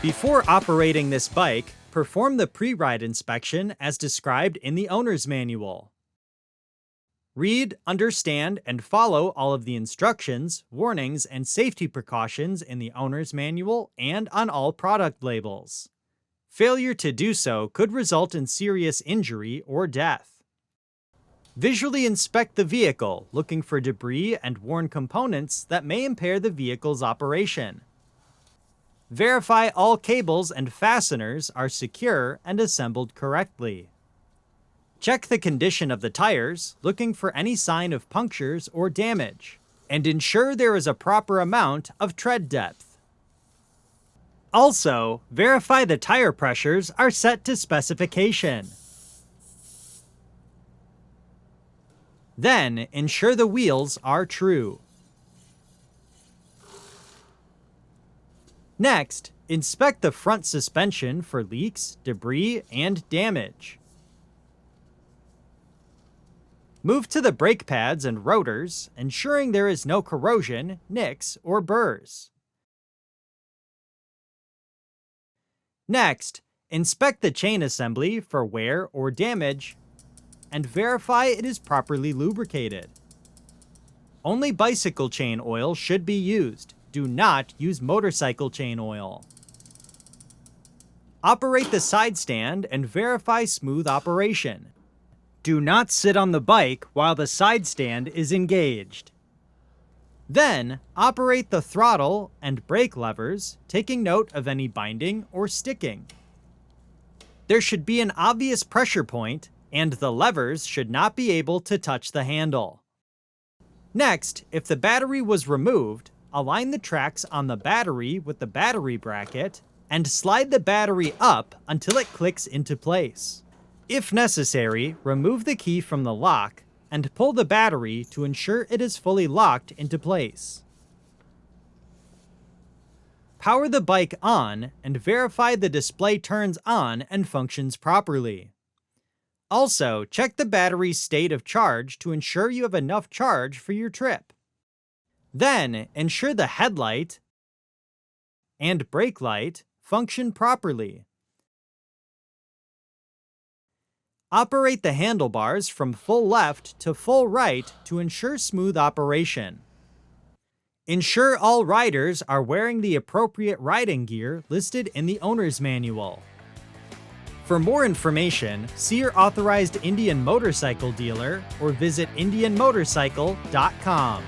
Before operating this bike, perform the pre-ride inspection as described in the owner's manual. Read, understand, and follow all of the instructions, warnings, and safety precautions in the owner's manual and on all product labels. Failure to do so could result in serious injury or death. Visually inspect the vehicle, looking for debris and worn components that may impair the vehicle's operation. Verify all cables and fasteners are secure and assembled correctly. Check the condition of the tires, looking for any sign of punctures or damage, and ensure there is a proper amount of tread depth. Also, verify the tire pressures are set to specification. Then, ensure the wheels are true. Next, inspect the front suspension for leaks, debris, and damage. Move to the brake pads and rotors, ensuring there is no corrosion, nicks, or burrs. Next, inspect the chain assembly for wear or damage, and verify it is properly lubricated. Only bicycle chain oil should be used. Do not use motorcycle chain oil. Operate the side stand and verify smooth operation. Do not sit on the bike while the side stand is engaged. Then, operate the throttle and brake levers, taking note of any binding or sticking. There should be an obvious pressure point, and the levers should not be able to touch the handle. Next, if the battery was removed, align the tracks on the battery with the battery bracket, and slide the battery up until it clicks into place. If necessary, remove the key from the lock and pull the battery to ensure it is fully locked into place. Power the bike on and verify the display turns on and functions properly. Also, check the battery's state of charge to ensure you have enough charge for your trip. Then, ensure the headlight and brake light function properly. Operate the handlebars from full left to full right to ensure smooth operation. Ensure all riders are wearing the appropriate riding gear listed in the owner's manual. For more information, see your authorized Indian motorcycle dealer or visit indianmotorcycle.com.